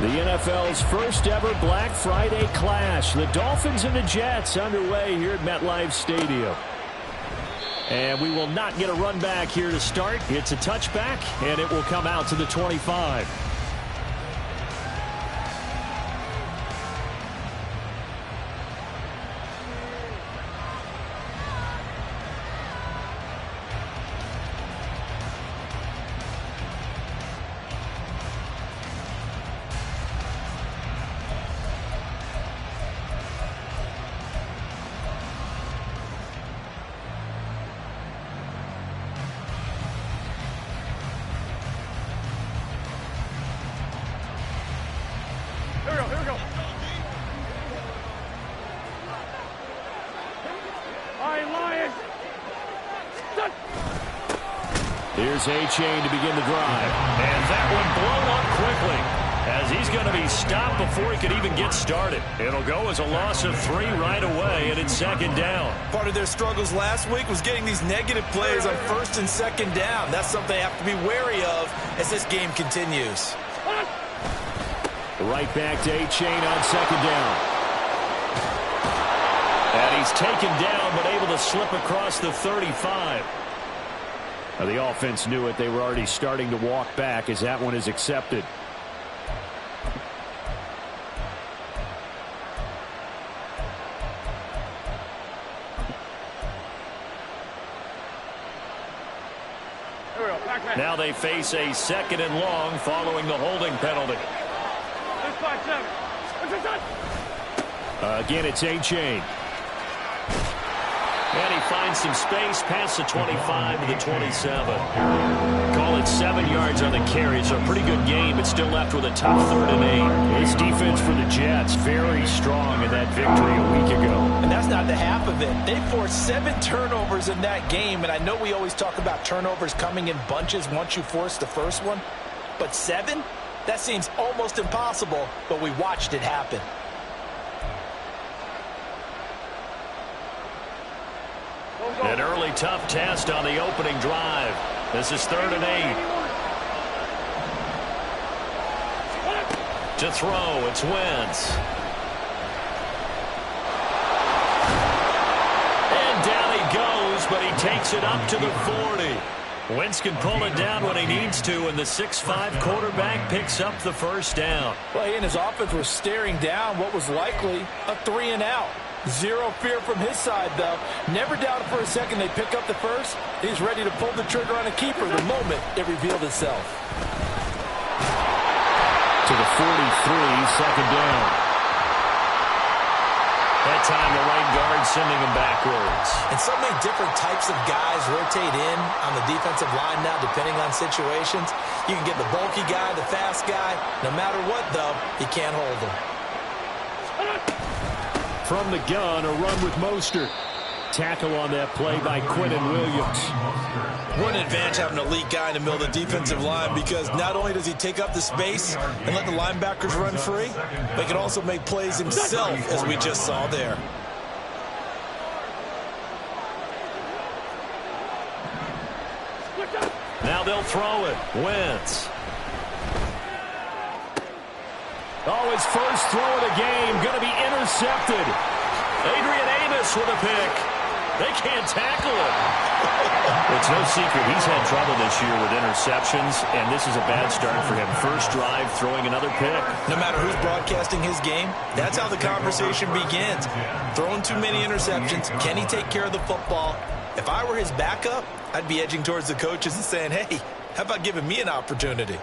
The NFL's first ever Black Friday clash. The Dolphins and the Jets underway here at MetLife Stadium. And we will not get a run back here to start. It's a touchback, and it will come out to the 25. Here's A-Chain to begin the drive. And that one blown up quickly as he's going to be stopped before he could even get started. It'll go as a loss of 3 right away, and it's second down. Part of their struggles last week was getting these negative plays on first and second down. That's something they have to be wary of as this game continues. Right back to A-Chain on second down. And he's taken down but able to slip across the 35. Now, the offense knew it. They were already starting to walk back as that one is accepted. Now they face a second and long following the holding penalty. Again, it's A-Chain. And he finds some space past the 25 to the 27. Call it 7 yards on the carry. So a pretty good game, but still left with a tough 3rd and 8. His defense for the Jets very strong in that victory a week ago. And that's not the half of it. They forced 7 turnovers in that game. And I know we always talk about turnovers coming in bunches once you force the first one. But 7? That seems almost impossible, but we watched it happen. An early tough test on the opening drive. This is 3rd and 8. To throw, it's Wentz. And down he goes, but he takes it up to the 40. Wentz can pull it down when he needs to, and the 6'5" quarterback picks up the first down. Well, he and his offense were staring down what was likely a 3 and out. Zero fear from his side, though. Never doubted for a second they pick up the first. He's ready to pull the trigger on a keeper the moment it revealed itself. To the 43, second down. That time the right guard sending him backwards. And so many different types of guys rotate in on the defensive line now depending on situations. You can get the bulky guy, the fast guy. No matter what, though, you can't hold him. From the gun, a run with Mostert. Tackle on that play by Quinnen Williams. What an advantage having an elite guy in the middle of the defensive line, because not only does he take up the space and let the linebackers run free, but he can also make plays himself, as we just saw there. Now they'll throw it. Wentz. Oh, his first throw of the game going to be intercepted. Adrian Amos with a pick. They can't tackle him. It's no secret he's had trouble this year with interceptions, and this is a bad start for him. First drive, throwing another pick. No matter who's broadcasting his game, that's how the conversation begins. Throwing too many interceptions. Can he take care of the football? If I were his backup, I'd be edging towards the coaches and saying, hey, how about giving me an opportunity?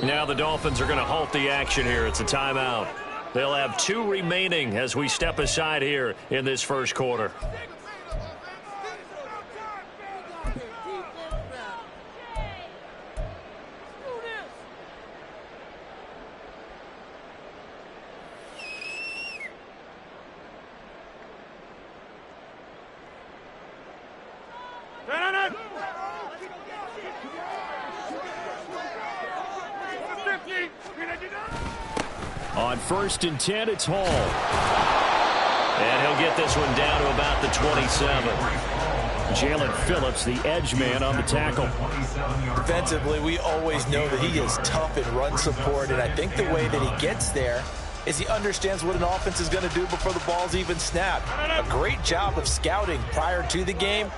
Now the Dolphins are going to halt the action here. It's a timeout. They'll have 2 remaining as we step aside here in this first quarter. On 1st and 10, it's Hall. And he'll get this one down to about the 27. Jalen Phillips, the edge man on the tackle. Defensively, we always know that he is tough in run support, and I think the way that he gets there is he understands what an offense is going to do before the ball's even snapped. A great job of scouting prior to the game,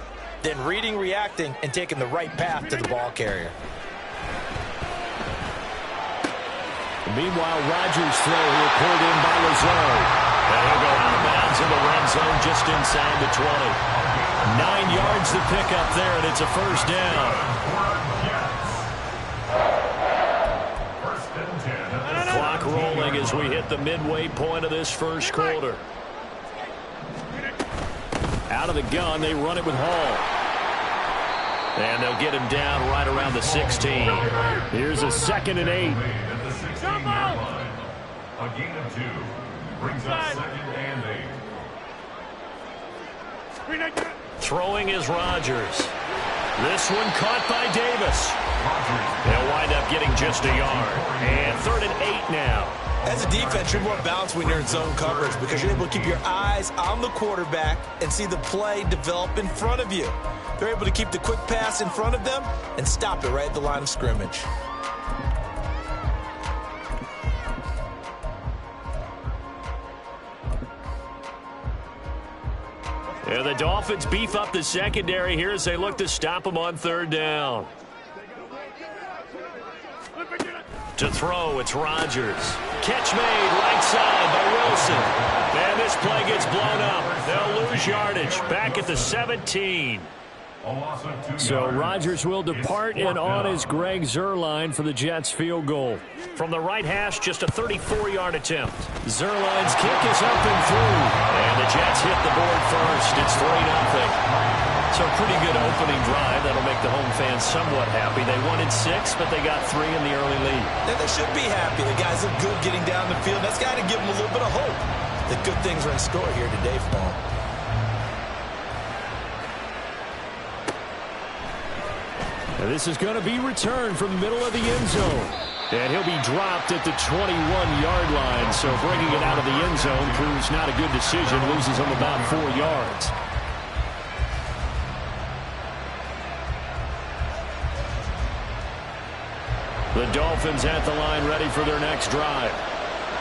then reading, reacting, and taking the right path to the ball carrier. Meanwhile, Rodgers' throw here pulled in by Lazard. And he'll go out of bounds in the red zone just inside the 20. 9 yards to pick up there, and it's a first down. Clock rolling as we hit the midway point of this first quarter. Out of the gun, they run it with Hall. And they'll get him down right around the 16. Here's a 2nd and 8. A gain of 2 brings up 2nd and 8. Throwing is Rodgers. This one caught by Davis. They'll wind up getting just a yard. And 3rd and 8 now. As a defense, you're more balanced when you're in zone coverage because you're able to keep your eyes on the quarterback and see the play develop in front of you. They're able to keep the quick pass in front of them and stop it right at the line of scrimmage. And the Dolphins beef up the secondary here as they look to stop him on 3rd down. To throw, it's Rodgers. Catch made, right side by Wilson. And this play gets blown up. They'll lose yardage. Back at the 17. So Rodgers will depart, and on is Greg Zuerlein for the Jets field goal. From the right hash, just a 34-yard attempt. Zuerlein's kick is up and through. And the Jets hit the board first. It's 3-0. So a pretty good opening drive. That'll make the home fans somewhat happy. They wanted 6, but they got 3 in the early lead. And they should be happy. The guys look good getting down the field. That's got to give them a little bit of hope that good things are in store here today for them. And this is going to be returned from the middle of the end zone. And he'll be dropped at the 21-yard line. So bringing it out of the end zone proves not a good decision. Loses him about 4 yards. The Dolphins at the line ready for their next drive.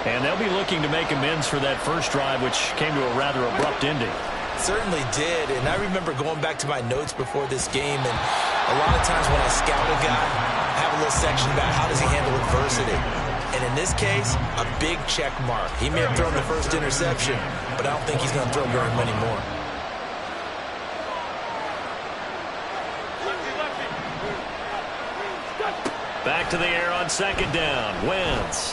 And they'll be looking to make amends for that first drive, which came to a rather abrupt ending. Certainly did, and I remember going back to my notes before this game, and a lot of times when I scout a guy, I have a little section about how does he handle adversity. And in this case, a big check mark. He may have thrown the first interception, but I don't think he's going to throw very many more. Back to the air on 2nd down. Wentz.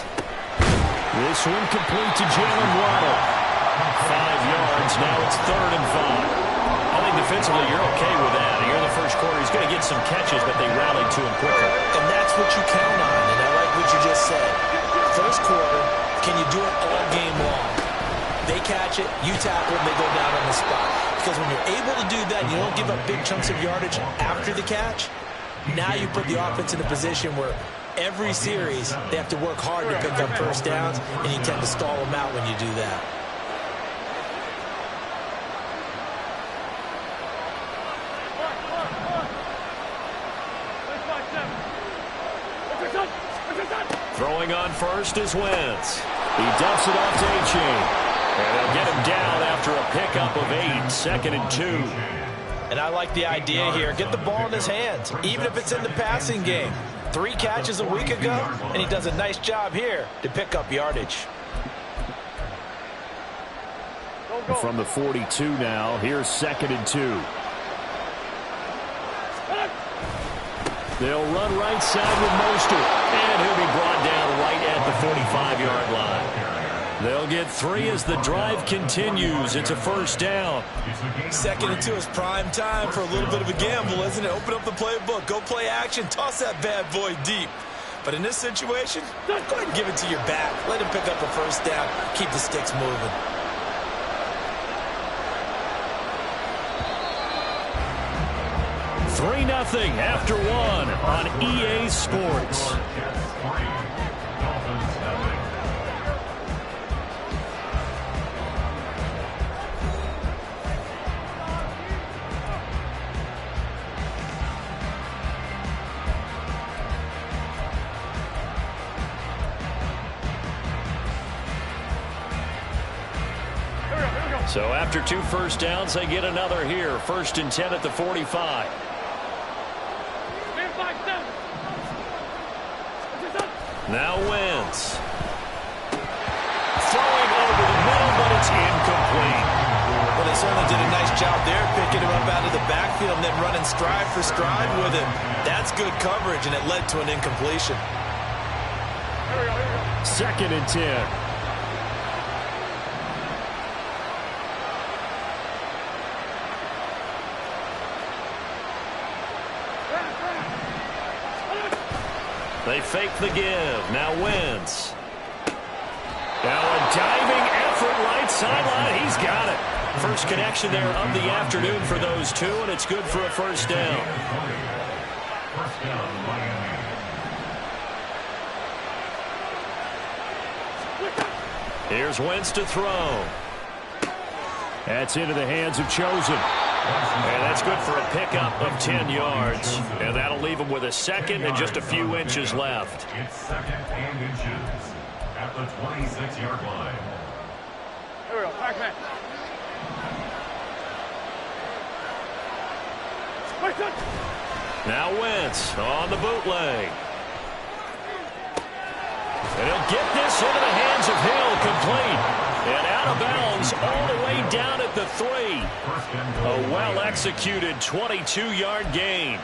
This one complete to Jalen Waddle. 5 yards. Now it's 3rd and 5. I think defensively you're okay with that. Here in the first quarter, he's going to get some catches, but they rallied to him quicker. And that's what you count on, and I like what you just said. First quarter, can you do it all game long? They catch it, you tackle them, they go down on the spot. Because when you're able to do that, you don't give up big chunks of yardage after the catch. Now you put the offense in a position where every series they have to work hard to pick up first downs, and you tend to stall them out when you do that. Throwing on first is Wentz. He dumps it off to A-Chain. And they'll get him down after a pickup of 8, 2nd and 2. And I like the idea here. Get the ball in his hands, even if it's in the passing game. 3 catches a week ago, and he does a nice job here to pick up yardage. From the 42 now, here's 2nd and 2. They'll run right side with Mostert, and he'll be brought down right at the 45-yard line. They'll get 3 as the drive continues. It's a first down. 2nd and 2 is prime time for a little bit of a gamble, isn't it? Open up the playbook, go play action, toss that bad boy deep. But in this situation, go ahead and give it to your back. Let him pick up a first down, keep the sticks moving. Three 3-0 after 1 on EA Sports. So after 2 first downs, they get another here. 1st and 10 at the 45. Now Wentz. Throwing over the middle, but it's incomplete. Well, they certainly did a nice job there, picking him up out of the backfield and then running stride for stride with him. That's good coverage, and it led to an incompletion. 2nd and 10. They fake the give. Now Wentz. Now a diving effort right sideline. He's got it. First connection there of the afternoon for those two, and it's good for a first down. First down, Miami. Here's Wentz to throw. That's into the hands of Chosen. And that's good for a pickup of 10 yards. And that'll leave him with a second and just a few inches left. It's 2nd and inches at the 26-yard line. Here we go. Back. Now Wentz on the bootleg. And he'll get this into the hands of Hill, complete. And out of bounds all the way down at the 3. A well-executed 22-yard gain.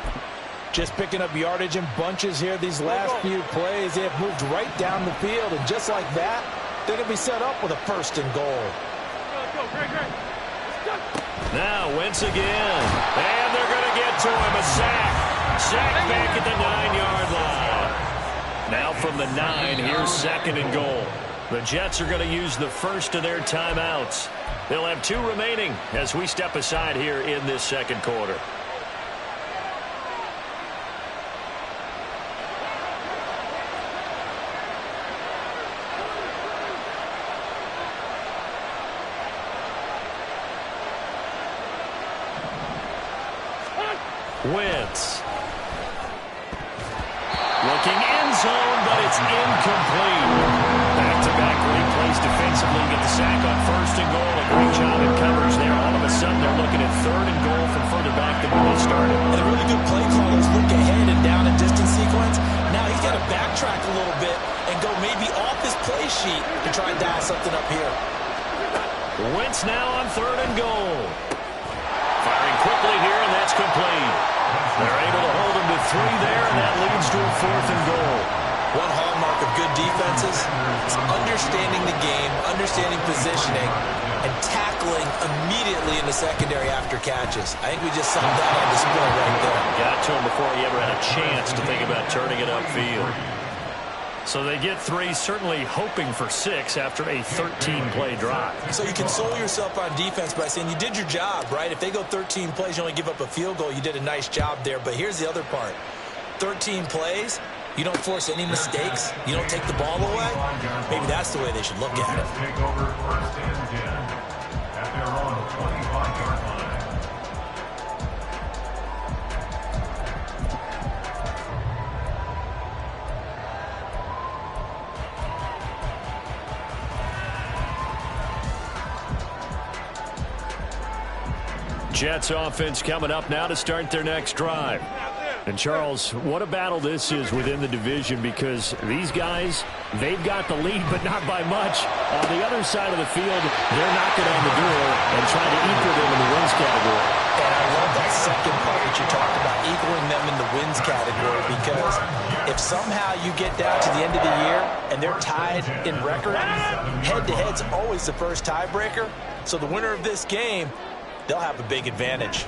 Just picking up yardage in bunches here these last few plays. They have moved right down the field, and just like that, they're going to be set up with a 1st and goal. Now Wentz again. And they're going to get to him. A sack. Sack back at the 9-yard line. Now from the 9, here's 2nd and goal. The Jets are going to use the first of their timeouts. They'll have 2 remaining as we step aside here in this second quarter. Wentz. Looking end zone, but it's incomplete. Back-to-back great plays defensively. Get the sack on 1st and goal. A great job in coverage there. All of a sudden, they're looking at 3rd and goal from further back than when they started. And the really good play callers look ahead and down and distance sequence. Now he's got to backtrack a little bit and go maybe off his play sheet to try and dial something up here. Wentz now on 3rd and goal. Firing quickly here, and that's complete. They're able to hold him to 3 there, and that leads to a 4th and goal. One hallmark of good defenses is understanding the game, understanding positioning, and tackling immediately in the secondary after catches. I think we just saw that on display right there. Got to him before he ever had a chance to think about turning it upfield. So they get 3, certainly hoping for 6 after a 13-play drive. So you console yourself on defense by saying you did your job, right? If they go 13 plays, you only give up a field goal, you did a nice job there. But here's the other part. 13 plays, you don't force any mistakes, you don't take the ball away. Maybe that's the way they should look at it. Take over 1st and 10 at their own 25-yard line. Jets offense coming up now to start their next drive. And Charles, what a battle this is within the division, because these guys, they've got the lead, but not by much. On the other side of the field, they're knocking on the door and trying to equal them in the wins category. And I love that second part that you talked about, equaling them in the wins category, because if somehow you get down to the end of the year and they're tied in record, head-to-head's always the first tiebreaker. So the winner of this game, they'll have a big advantage.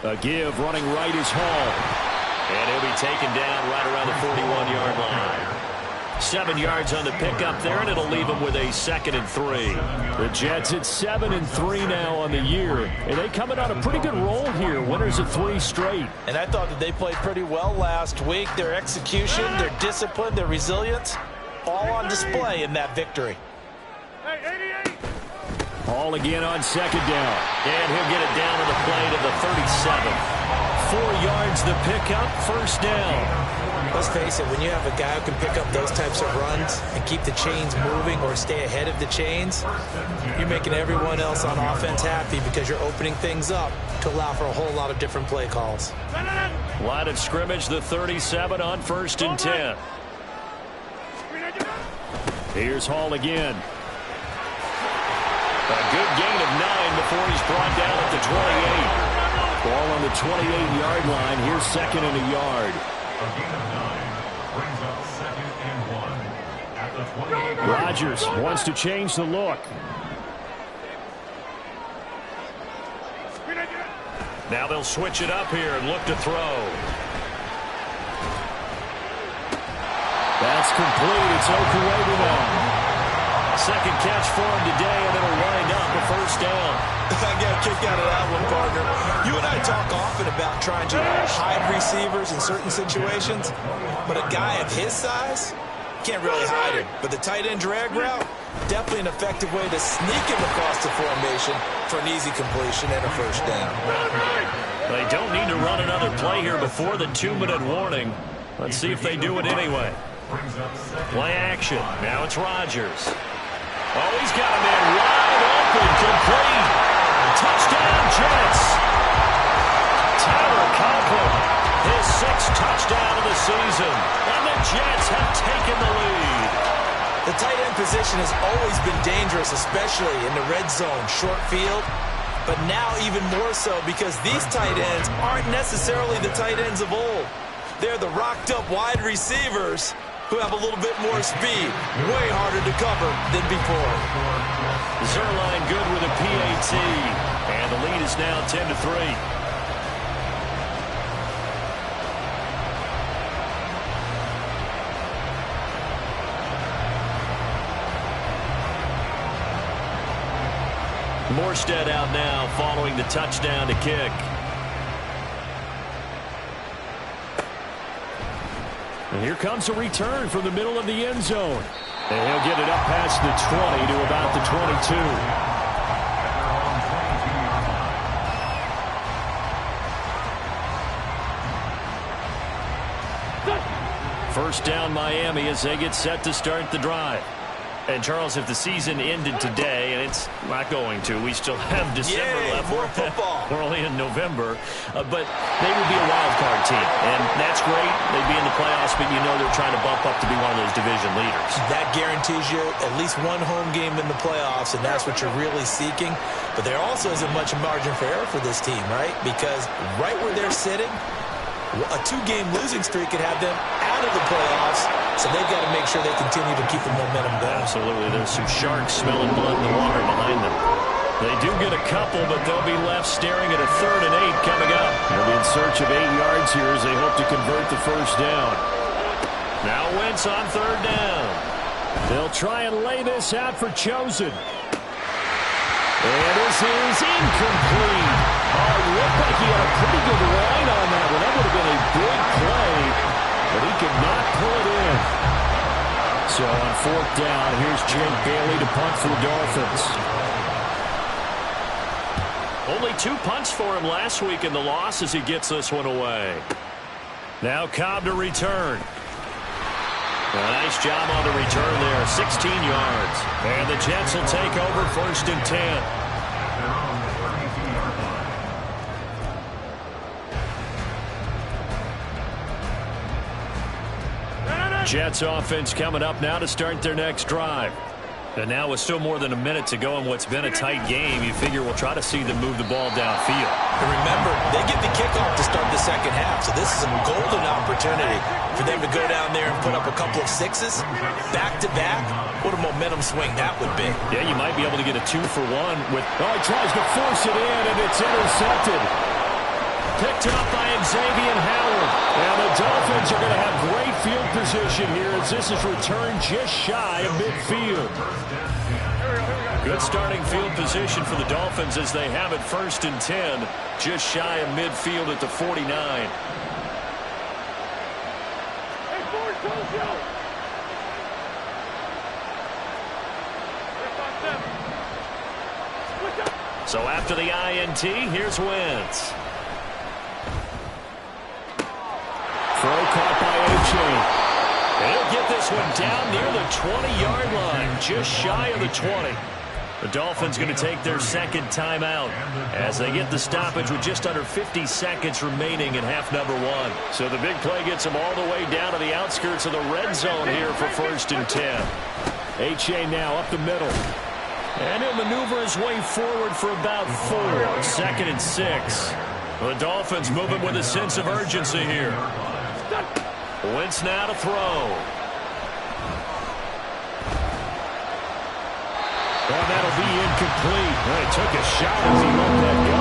A give running right is Hall. And he'll be taken down right around the 41-yard line. 7 yards on the pickup there, and it'll leave him with a 2nd and 3. The Jets at 7 and 3 now on the year. And they coming on a pretty good roll here. Winners of 3 straight. And I thought that they played pretty well last week. Their execution, their discipline, their resilience, all on display in that victory. Hall again on 2nd down. And he'll get it down to the plate of the 37. 4 yards the pickup, 1st down. Let's face it, when you have a guy who can pick up those types of runs and keep the chains moving or stay ahead of the chains, you're making everyone else on offense happy because you're opening things up to allow for a whole lot of different play calls. Line of scrimmage, the 37 on 1st and 10. Here's Hall again. A good gain of 9 before he's brought down at the 28. Ball on the 28-yard line. Here's 2nd and a yard. A gain of 9 brings up 2nd and 1 at the 28. Rodgers wants to change the look. Now they'll switch it up here and look to throw. That's complete. It's Okuewu now. Second catch for him today, and it'll wind up a 1st down. I got a kick out of that one, partner. You and I talk often about trying to hide receivers in certain situations, but a guy of his size can't really hide him. But the tight end drag route, definitely an effective way to sneak him across the formation for an easy completion and a 1st down. They don't need to run another play here before the 2-minute warning. Let's see if they do it anyway. Play action. Now it's Rodgers. Oh, he's got a man wide open, complete. Touchdown, Jets. Tyler Conklin, his 6th touchdown of the season. And the Jets have taken the lead. The tight end position has always been dangerous, especially in the red zone, short field. But now even more so because these tight ends aren't necessarily the tight ends of old. They're the rocked-up wide receivers who have a little bit more speed. Way harder to cover than before. Zerline good with a PAT. And the lead is now 10-3. Morstead out now following the touchdown to kick. And here comes a return from the middle of the end zone. And he'll get it up past the 20 to about the 22. First down Miami as they get set to start the drive. And, Charles, if the season ended today, and it's not going to, we still have December left. More football. We're only in November. But they would be a wild card team. And that's great. They'd be in the playoffs, but you know they're trying to bump up to be one of those division leaders. That guarantees you at least one home game in the playoffs, and that's what you're really seeking. But there also isn't much margin for error for this team, right? Because right where they're sitting, a 2-game losing streak could have them out of the playoffs, so they've got to make sure they continue to keep the momentum going. Absolutely. There's some sharks smelling blood in the water behind them. They do get a couple, but they'll be left staring at a 3rd and 8 coming up. They'll be in search of 8 yards here as they hope to convert the 1st down. Now Wentz on 3rd down. They'll try and lay this out for Chosen. And this is incomplete. Oh, it looked like he had a pretty good line on that one. That would have been a big play, but he could not pull it in. So on 4th down, here's Jake Bailey to punt for the Dolphins. Only 2 punts for him last week in the loss as he gets this one away. Now Cobb to return. A nice job on the return there, 16 yards. And the Jets will take over 1st and 10. Jets offense coming up now to start their next drive. And now with still more than a minute to go in what's been a tight game, you figure we'll try to see them move the ball downfield. And remember, they get the kickoff to start the second half, so this is a golden opportunity for them to go down there and put up a couple of 6s back-to-back. What a momentum swing that would be. Yeah, you might be able to get a 2-for-1 with... Oh, he tries to force it in, and it's intercepted. Picked up by Xavier Howard. And the Dolphins are going to have great field position here as this is returned just shy of midfield. Good starting field position for the Dolphins as they have it 1st and 10, just shy of midfield at the 49. So after the INT, here's Wentz. Throw caught by A-Chain. down near the 20-yard line, just shy of the 20. The Dolphins going to take their second timeout as they get the stoppage with just under 50 seconds remaining in half number one. So the big play gets them all the way down to the outskirts of the red zone here for 1st and 10. H.A. now up the middle. And he'll maneuver his way forward for about 4. 2nd and 6. The Dolphins moving with a sense of urgency here. Wentz now to throw. And that'll be incomplete. Well, he took a shot as he let that go.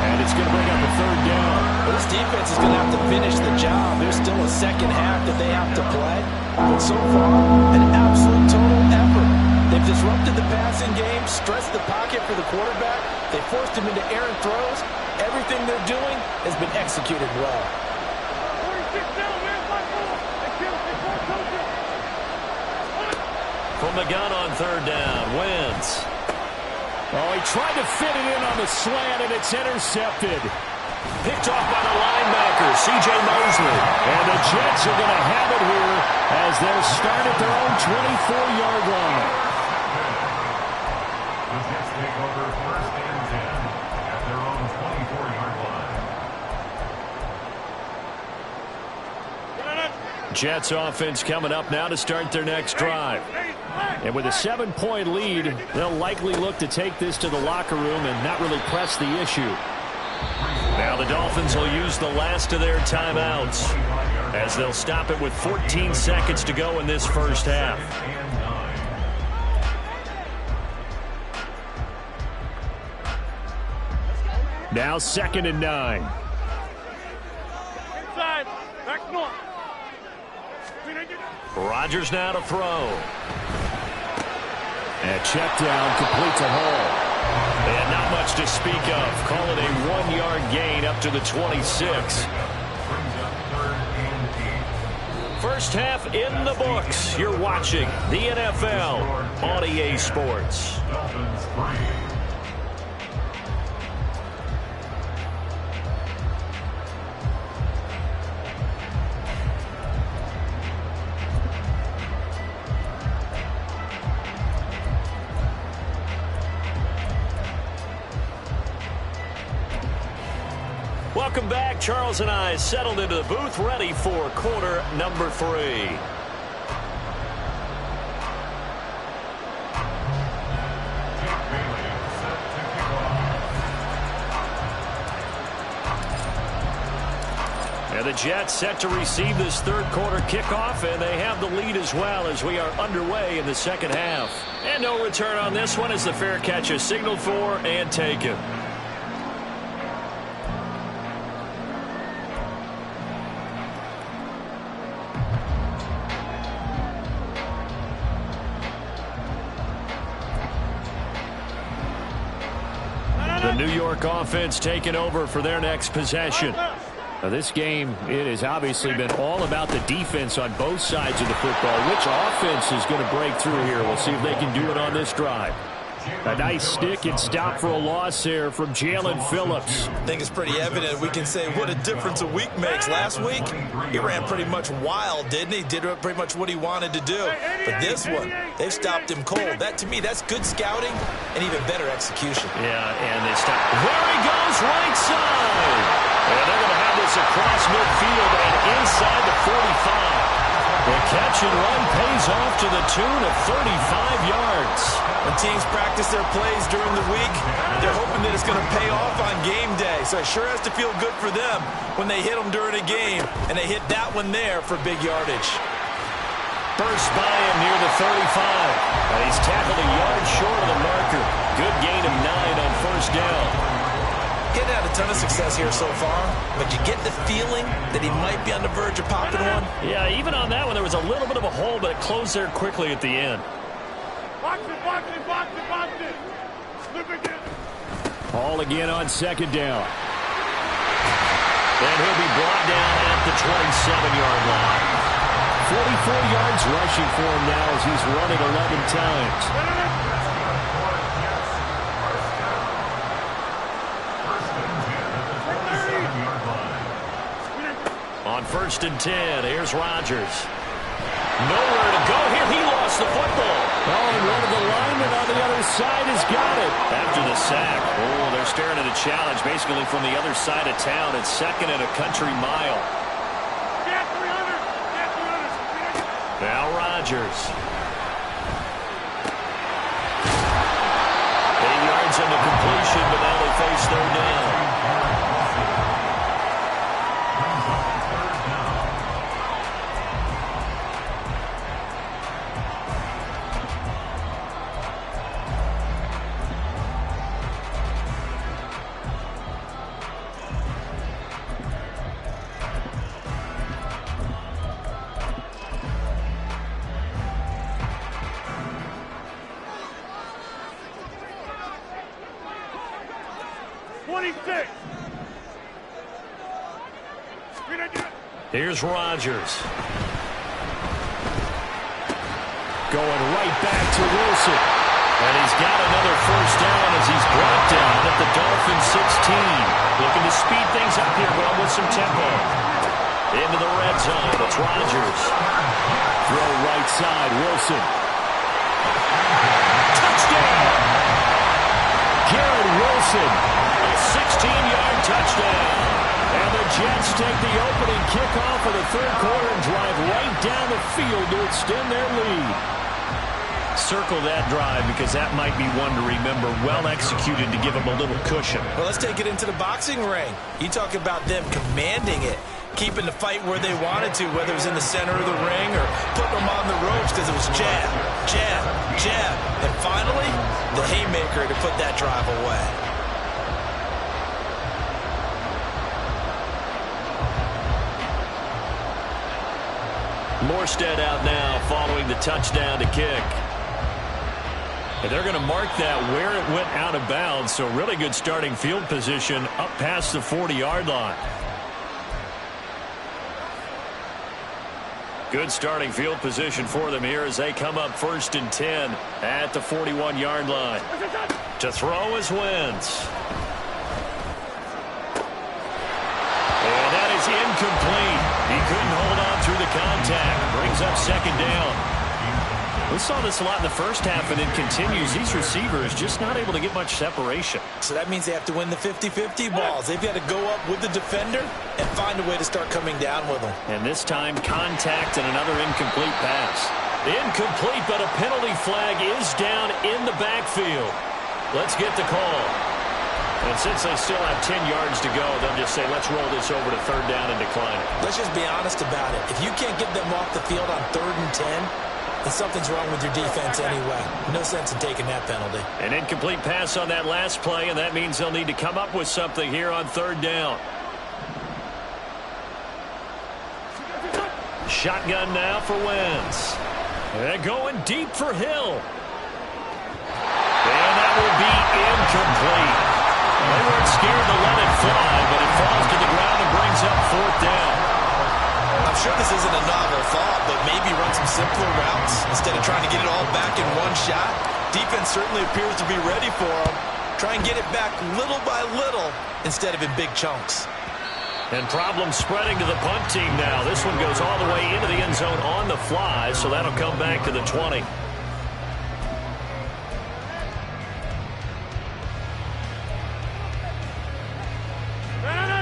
And it's going to bring up a 3rd down. Well, this defense is going to have to finish the job. There's still a second half that they have to play. But so far, an absolute total effort. They've disrupted the passing game, stressed the pocket for the quarterback. They forced him into errant throws. Everything they're doing has been executed well. From the gun on 3rd down, Wentz. Oh, he tried to fit it in on the slant, and it's intercepted. Picked off by the linebacker, C.J. Mosley. And the Jets are going to have it here as they'll start at their own 24-yard line. The Jets take over 1st and 10 at their own 24-yard line. Jets offense coming up now to start their next drive. And with a 7-point lead, they'll likely look to take this to the locker room and not really press the issue. Now the Dolphins will use the last of their timeouts as they'll stop it with 14 seconds to go in this first half. Now 2nd and 9. Inside. Back north. Rodgers now to throw. And check down, complete to Hall. And not much to speak of. Call it a 1-yard gain up to the 26. First half in the books. You're watching the NFL on EA Sports. Welcome back. Charles and I settled into the booth, ready for quarter number 3. And the Jets set to receive this 3rd quarter kickoff, and they have the lead as well as we are underway in the second half. And no return on this one as the fair catch is signaled for and taken. The New York offense taking over for their next possession. Now this game, it has obviously been all about the defense on both sides of the football. Which offense is going to break through here? We'll see if they can do it on this drive. A nice stick and stop for a loss there from Jalen Phillips. I think it's pretty evident. We can say what a difference a week makes. Last week, he ran pretty much wild, didn't he? Did pretty much what he wanted to do. But this one, they've stopped him cold. That, to me, that's good scouting and even better execution. Yeah, and they stop. There he goes, right side. And they're going to have this across midfield and inside the 45. The catch and run pays off to the tune of 35 yards. When teams practice their plays during the week, they're hoping that it's going to pay off on game day. So it sure has to feel good for them when they hit them during a game, and they hit that one there for big yardage. Burst by him near the 35. And he's tackled a yard short of the marker. Good gain of 9 on 1st down. Getting had a ton of success here so far, but you get the feeling that he might be on the verge of popping one. Yeah, even on that one, there was a little bit of a hole, but it closed there quickly at the end. Box it, box it, box it, box it. Look again. Hall again on 2nd down. And he'll be brought down at the 27-yard line. 44 yards rushing for him now as he's run it 11 times. On 1st and 10, here's Rodgers. Nowhere to go lost the football. Oh, and one of the linemen on the other side has got it. After the sack, they're staring at a challenge basically from the other side of town. It's second and a country mile. Get 300. Get 300. Now Rodgers. 8 yards on the completion, but now they face third down. Here's Rodgers. Going right back to Wilson. And he's got another first down as he's brought down at the Dolphins 16. Looking to speed things up here, going with some tempo. Into the red zone. It's Rodgers. Throw right side, Wilson. Touchdown! Garrett Wilson. A 16-yard touchdown. And the Jets take the opening kickoff of the third quarter and drive right down the field to extend their lead. Circle that drive because that might be one to remember. Well executed to give them a little cushion. Well, let's take it into the boxing ring. You talk about them commanding it, keeping the fight where they wanted to, whether it was in the center of the ring or putting them on the ropes because it was jab, jab, jab. And finally, the haymaker to put that drive away. Morstead out now following the touchdown to kick. And they're going to mark that where it went out of bounds, so really good starting field position up past the 40-yard line. Good starting field position for them here as they come up 1st and 10 at the 41-yard line. To throw is Wentz. And that is incomplete. He couldn't hold on through the contact. Brings up 2nd down. We saw this a lot in the first half, and it continues. These receivers just not able to get much separation. So that means they have to win the 50-50 balls. They've got to go up with the defender and find a way to start coming down with them. And this time, contact and another incomplete pass. Incomplete, but a penalty flag is down in the backfield. Let's get the call. And since they still have 10 yards to go, they'll just say, let's roll this over to 3rd down and decline it. Let's just be honest about it. If you can't get them off the field on 3rd and 10, then something's wrong with your defense anyway. No sense in taking that penalty. An incomplete pass on that last play, and that means they'll need to come up with something here on 3rd down. Shotgun now for Wentz. They're going deep for Hill. And that will be incomplete. They weren't scared to let it fly, but it falls to the ground and brings up 4th down. I'm sure this isn't a novel thought, but maybe run some simpler routes instead of trying to get it all back in one shot. Defense certainly appears to be ready for them. Try and get it back little by little instead of in big chunks. And problems spreading to the punt team now. This one goes all the way into the end zone on the fly, so that'll come back to the 20.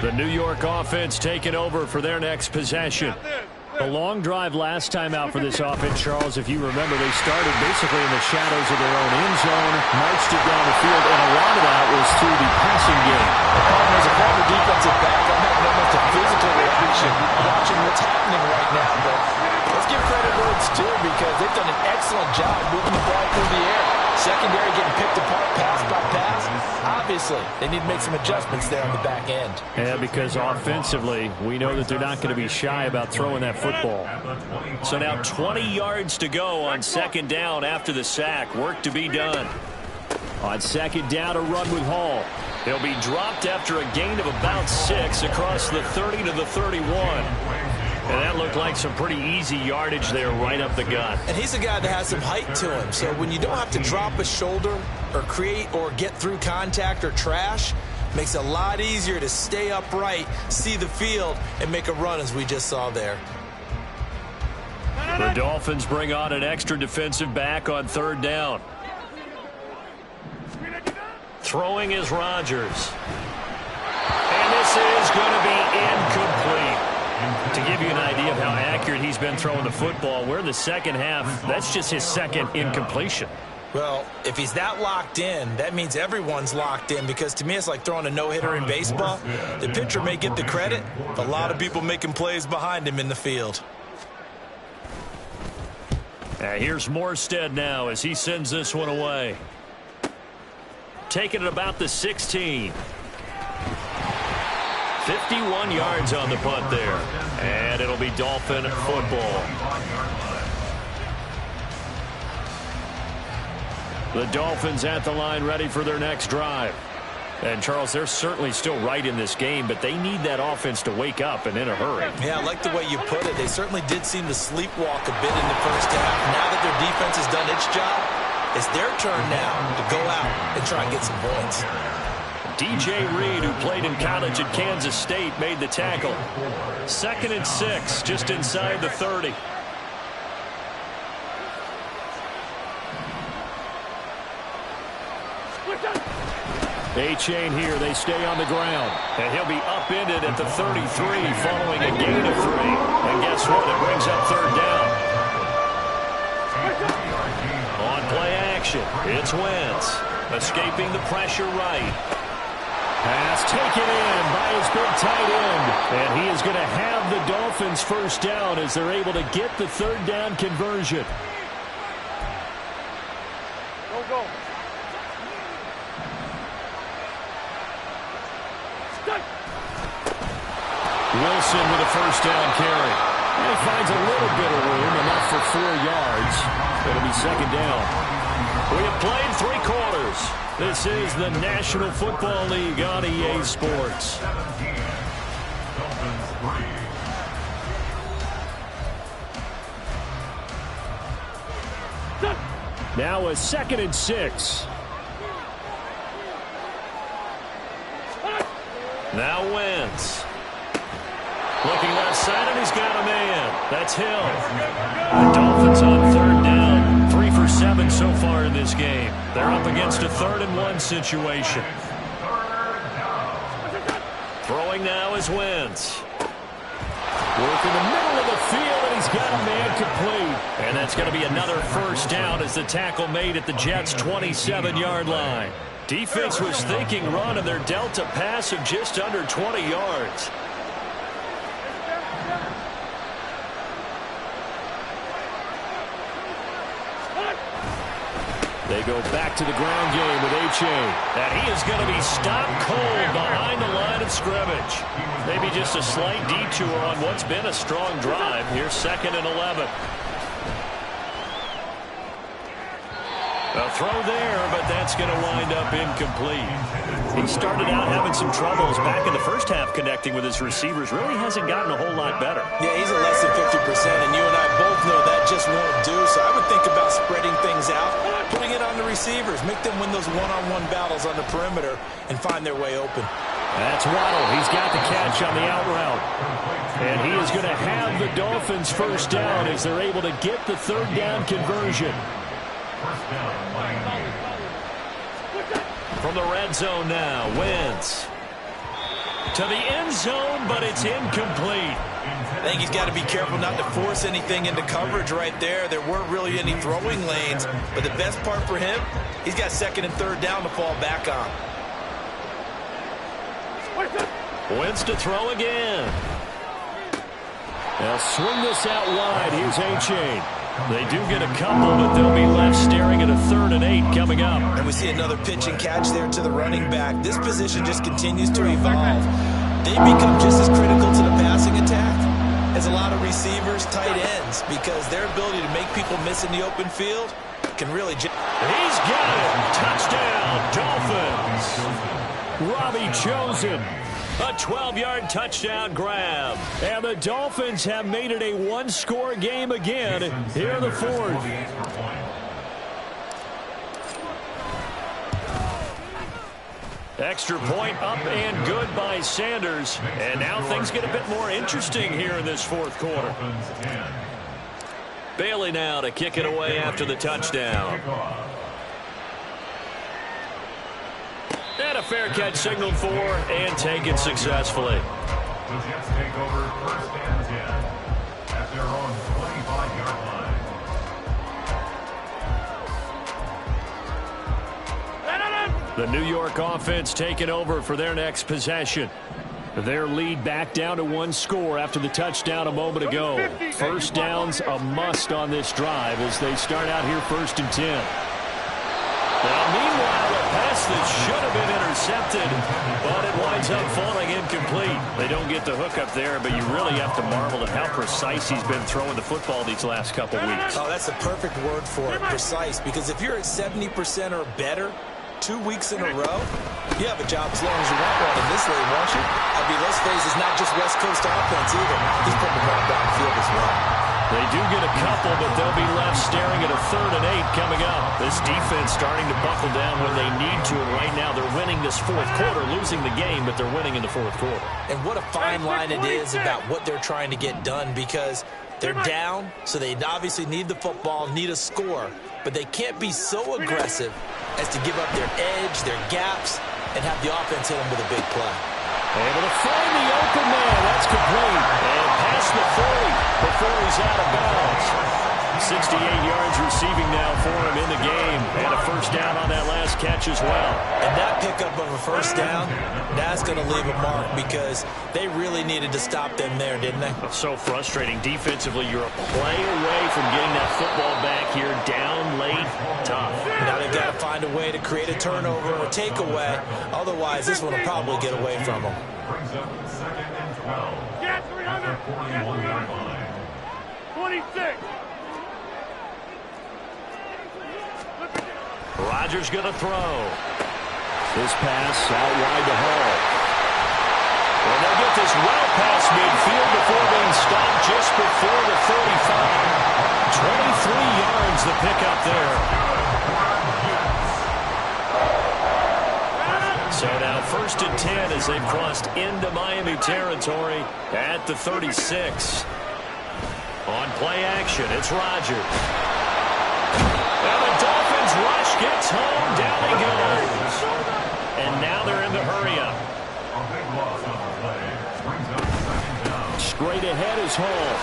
The New York offense taking over for their next possession. A long drive last time out for this offense, Charles. If you remember, they started basically in the shadows of their own end zone, marched it down the field, and a lot of that was through the passing game. As a former defensive back, I'm having almost a physical reaction watching what's happening right now. But let's give credit where it's due because they've done an excellent job moving the ball through the air. Secondary getting picked apart pass by pass. Obviously, they need to make some adjustments there on the back end. Yeah, because offensively, we know that they're not going to be shy about throwing that football. So now 20 yards to go on 2nd down after the sack. Work to be done. On 2nd down, a run with Hall. He'll be dropped after a gain of about 6 across the 30 to the 31. And that looked like some pretty easy yardage there right up the gut. And he's a guy that has some height to him. So when you don't have to drop a shoulder or create or get through contact or trash, makes it a lot easier to stay upright, see the field, and make a run as we just saw there. The Dolphins bring on an extra defensive back on third down. Throwing is Rodgers. And this is going to be incomplete. To give you an idea of how accurate he's been throwing the football, we're in the second half. That's just his second incompletion. Well, if he's that locked in, that means everyone's locked in, because to me it's like throwing a no-hitter in baseball. The pitcher may get the credit, but a lot of people making plays behind him in the field. Here's Morstead now as he sends this one away. Taking it about the 16. 51 yards on the punt there. And it'll be Dolphin football. The Dolphins at the line ready for their next drive. And, Charles, they're certainly still right in this game, but they need that offense to wake up and in a hurry. Yeah, I like the way you put it. They certainly did seem to sleepwalk a bit in the first half. Now that their defense has done its job, it's their turn now to go out and try and get some points. DJ Reed, who played in college at Kansas State, made the tackle. 2nd and 6, just inside the 30. A-chain here. They stay on the ground. And he'll be upended at the 33 following a gain of 3. And guess what? It brings up third down. On play action, it's Wentz. Escaping the pressure right. Pass taken in by his big tight end. And he is going to have the Dolphins first down as they're able to get the third down conversion. Go. Wilson with a first down carry. And he finds a little bit of room, enough for 4 yards. It'll be second down. We have played 3 quarters. This is the National Football League on EA Sports. Now a 2nd and 6. Now Wentz. Looking left side, and he's got a man. That's Hill. The Dolphins on third down. 3 for 7 so far in this game. They're up against a 3rd and 1 situation. Throwing now is Wentz. Work in the middle of the field, and he's got a man complete. And that's going to be another first down as the tackle made at the Jets' 27-yard line. Defense was thinking run, and they're dealt a pass of just under 20 yards. They go back to the ground game with A-chain. And he is going to be stopped cold behind the line of scrimmage. Maybe just a slight detour on what's been a strong drive. Here's 2nd and 11. A throw there, but that's going to wind up incomplete. He started out having some troubles back in the first half connecting with his receivers. Really hasn't gotten a whole lot better. Yeah, he's at less than 50%, and you and I both know that just won't do. So I would think about spreading things out, putting it on the receivers, make them win those one-on-one battles on the perimeter, and find their way open. That's Waddle. He's got the catch on the out route. And he is going to have the Dolphins first down as they're able to get the third down conversion. From the red zone now, Wentz. To the end zone, but it's incomplete. I think he's got to be careful not to force anything into coverage right there. There weren't really any throwing lanes, but the best part for him, he's got 2nd and 3rd down to fall back on. Wentz to throw again. They'll swing this out wide. Here's A-chain. They do get a couple, but they'll be left staring at a 3rd and 8 coming up. And we see another pitch and catch there to the running back. This position just continues to evolve. They become just as critical to the passing attack as a lot of receivers, tight ends, because their ability to make people miss in the open field can really... He's got it. Touchdown, Dolphins. Robbie Chosen. A 12-yard touchdown grab. And the Dolphins have made it a one-score game again here in the 4th. Extra point up and good by Sanders. And now things get a bit more interesting here in this 4th quarter. Bailey now to kick it away after the touchdown. And a fair catch signaled for and taken successfully. The Jets take over 1st and 10 at their own 25-yard line. The New York offense taking over for their next possession. Their lead back down to 1 score after the touchdown a moment ago. First down's a must on this drive as they start out here 1st and 10. Now, meanwhile, a pass that should have been intercepted, but it winds up falling incomplete. They don't get the hook up there, but you really have to marvel at how precise he's been throwing the football these last couple weeks. Oh, that's the perfect word for it, precise, because if you're at 70% or better 2 weeks in a row, you have a job as long as you want one in this league, won't you? I mean, let's face it, it's not just West Coast offense either. He's putting the ball downfield as well. They do get a couple, but they'll be left staring at a 3rd and 8 coming up. This defense starting to buckle down when they need to, and right now they're winning this 4th quarter, losing the game, but they're winning in the 4th quarter. And what a fine line it is about what they're trying to get done, because they're down, so they obviously need the football, need a score, but they can't be so aggressive as to give up their edge, their gaps, and have the offense hit them with a big play. Able to find the open man. That's complete. And past the 40 before he's out of bounds. 68 yards receiving now for him in the game. And a first down on that last catch as well. And that pickup of a first down, that's going to leave a mark because they really needed to stop them there, didn't they? So frustrating. Defensively, you're a play away from getting that football back here. Down late, tough. Now they've got to find a way to create a turnover or takeaway. Otherwise, this one will probably get away from them. Brings up 2nd and 12 Get at their 41-yard line. 26. Rodgers going to throw. This pass out wide to Hall. And they'll get this well past midfield before being stopped just before the 35. 23 yards the pickup there. So now 1st and 10 as they've crossed into Miami territory at the 36. On play action, it's Rodgers. And the Dolphins rush gets home, down he goes. And now they're in the hurry-up. A big loss on the play. Brings up 2nd down. Straight ahead is Hall.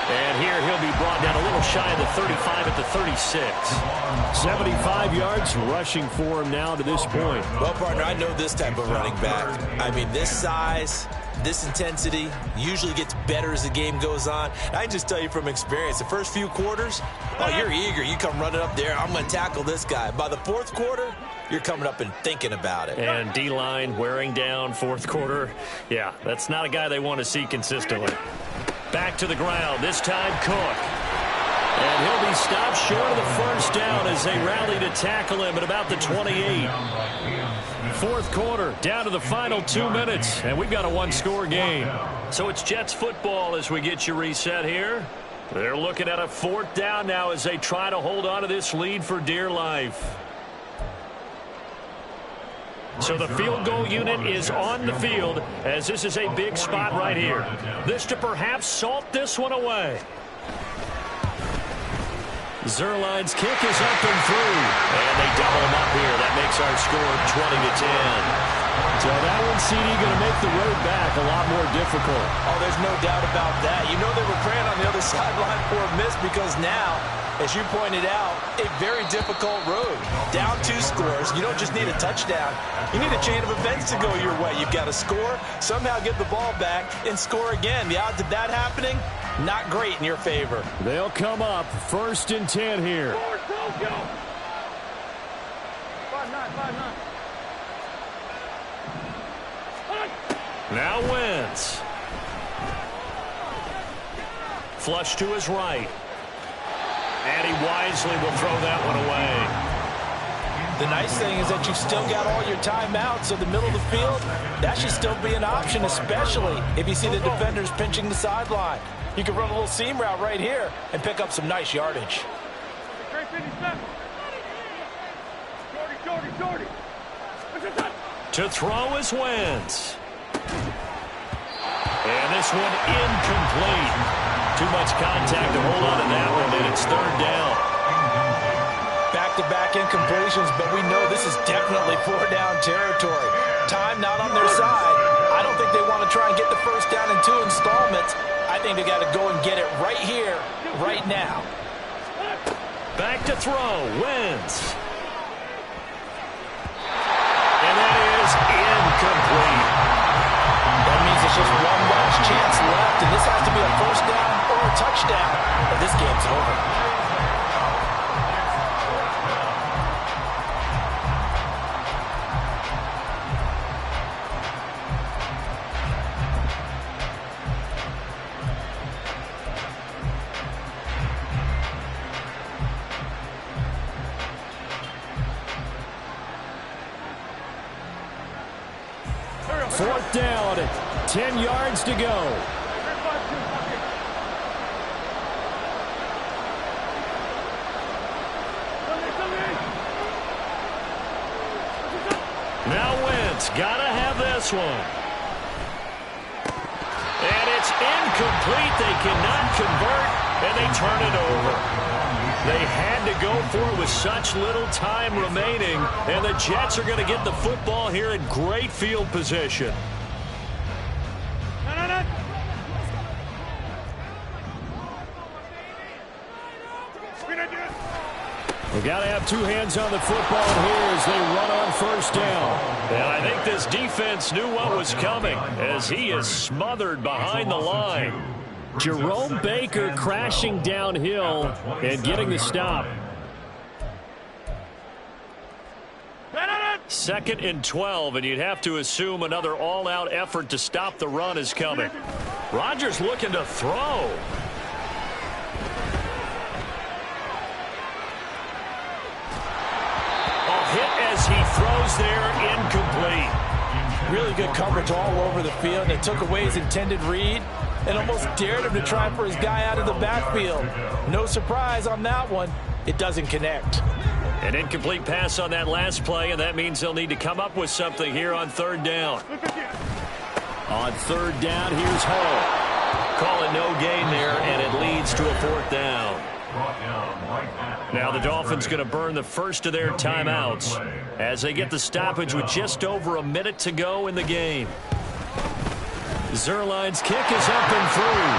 And here he'll be brought down a little shy of the 35 at the 36. 75 yards rushing for him now to this point. Well, partner, I know this type of running back. I mean, this size, this intensity usually gets better as the game goes on. I can just tell you from experience, the first few quarters, oh, you're eager. You come running up there, I'm going to tackle this guy. By the 4th quarter, you're coming up and thinking about it. And D-line wearing down 4th quarter. Yeah, that's not a guy they want to see consistently. Back to the ground, this time Cook. And he'll be stopped short of the first down as they rally to tackle him at about the 28. 4th quarter, down to the final 2 minutes, and we've got a 1-score game. So it's Jets football as we get you reset here. They're looking at a 4th down now as they try to hold on to this lead for dear life. So the field goal unit is on the field as this is a big spot right here. This to perhaps salt this one away. Zuerlein's kick is up and through. And they double him up here. That makes our score 20-10. So that one, CD, going to make the road back a lot more difficult. Oh, there's no doubt about that. You know they were praying on the other sideline for a miss because now, as you pointed out, a very difficult road. Down 2 scores. You don't just need a touchdown. You need a chain of events to go your way. You've got to score, somehow get the ball back, and score again. The odds of that happening, not great in your favor. They'll come up 1st and 10 here. 5-9. Now Wentz. Flush to his right. And he wisely will throw that one away. The nice thing is that you've still got all your timeouts, so the middle of the field, that should still be an option, especially if you see the defenders pinching the sideline. You can run a little seam route right here and pick up some nice yardage. To throw is Wentz. And this one incomplete. Too much contact to hold on to that one, and it's third down. Back-to-back incompletions, but we know this is definitely four-down territory. Time not on their side. I don't think they want to try and get the first down in 2 installments. I think they got to go and get it right here, right now. Back to throw. Wentz. And that is incomplete. That means it's just one last chance left, and this has to be a first down or a touchdown, or this game's over. Fourth down, 10 yards to go. Now Wentz, gotta have this one. And it's incomplete. They cannot convert, and they turn it over. They had to go for it with such little time remaining, and the Jets are going to get the football here in great field position. We got to have 2 hands on the football here as they run on first down. And I think this defense knew what was coming as he is smothered behind the line. Jerome Baker crashing downhill and getting the stop. 2nd and 12, and you'd have to assume another all-out effort to stop the run is coming. Rodgers looking to throw. Hit as he throws there, incomplete. Really good coverage all over the field, and it took away his intended read and almost dared him to try for his guy out of the backfield. No surprise on that one. It doesn't connect. An incomplete pass on that last play, and that means they'll need to come up with something here on third down. On third down, here's Hall. Call it no gain there, and it leads to a fourth down. Now the Dolphins going to burn the first of their timeouts as they get the stoppage with just over a minute to go in the game. Zerline's kick is up and through.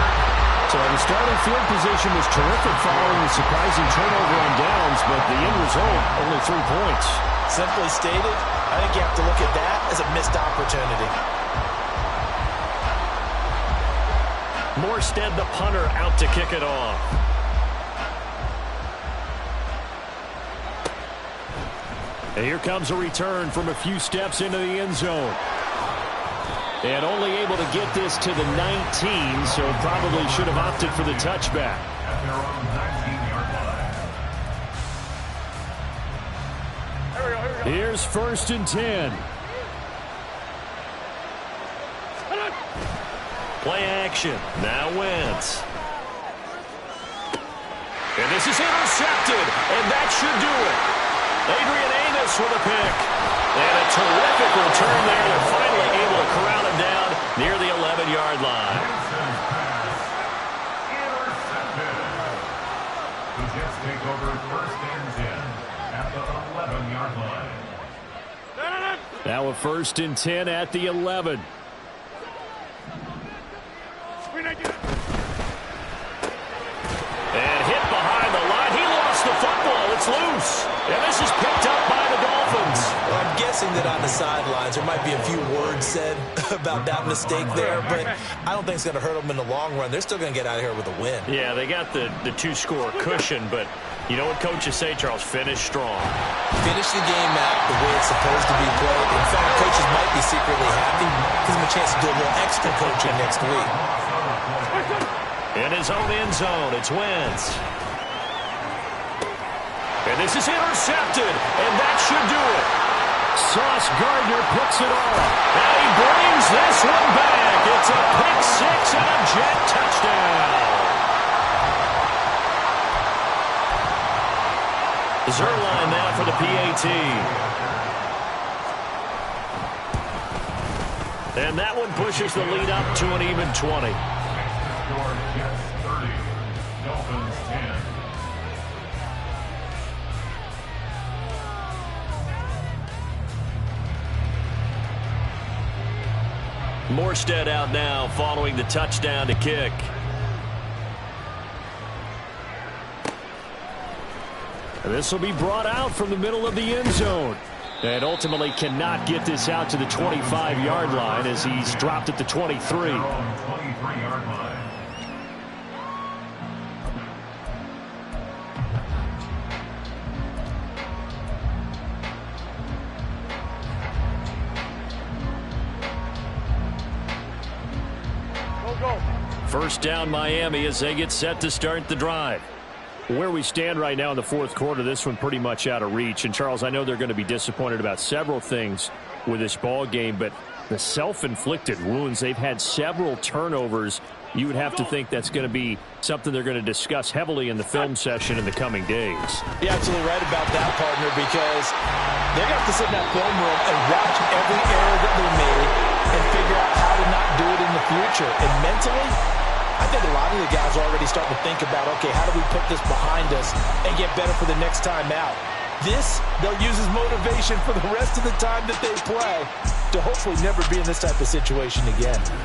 So the starting field position was terrific following the surprising turnover on downs, but the end result, only 3 points. Simply stated, I think you have to look at that as a missed opportunity. Morstead, the punter, out to kick it off. And here comes a return from a few steps into the end zone. And only able to get this to the 19, so probably should have opted for the touchback. Here's 1st and 10. Play action. Now Wentz. And this is intercepted, and that should do it. Adrian Amos with a pick. And a terrific return there. They're finally able to corral him down near the 11-yard line. The Jets take over 1st and 10 at the 11-yard line. Now a 1st and 10 at the 11. And hit behind the line. He lost the football. It's loose. And this is picked up by the Dolphins. Well, I'm guessing that on the sidelines there might be a few words said about that mistake there, but I don't think it's going to hurt them in the long run. They're still going to get out of here with a win. Yeah, they got the 2-score cushion, but you know what coaches say, Charles? Finish strong. Finish the game out the way it's supposed to be played. In fact, coaches might be secretly happy. Gives them a chance to do a little extra coaching next week. In his own end zone, it's Wentz. And this is intercepted, and that should do it. Sauce Gardner picks it off. And he brings this one back. It's a pick six and a Jet touchdown. Zerline now for the PAT. And that one pushes the lead up to an even 20. Jets 30, Dolphins 10. Morstead out now following the touchdown to kick. This will be brought out from the middle of the end zone. And ultimately cannot get this out to the 25-yard line as he's dropped at the 23. 23-yard line. First down Miami as they get set to start the drive. Where we stand right now in the fourth quarter, this one pretty much out of reach. And, Charles, I know they're going to be disappointed about several things with this ball game, but the self-inflicted wounds, they've had several turnovers. You would have to think that's going to be something they're going to discuss heavily in the film session in the coming days. You're absolutely right about that, partner, because they're going to have to sit in that film room and watch every error that they made and figure out how to not do it in the future. And mentally, I think a lot of the guys are already starting to think about, okay, how do we put this behind us and get better for the next time out? This, they'll use as motivation for the rest of the time that they play to hopefully never be in this type of situation again.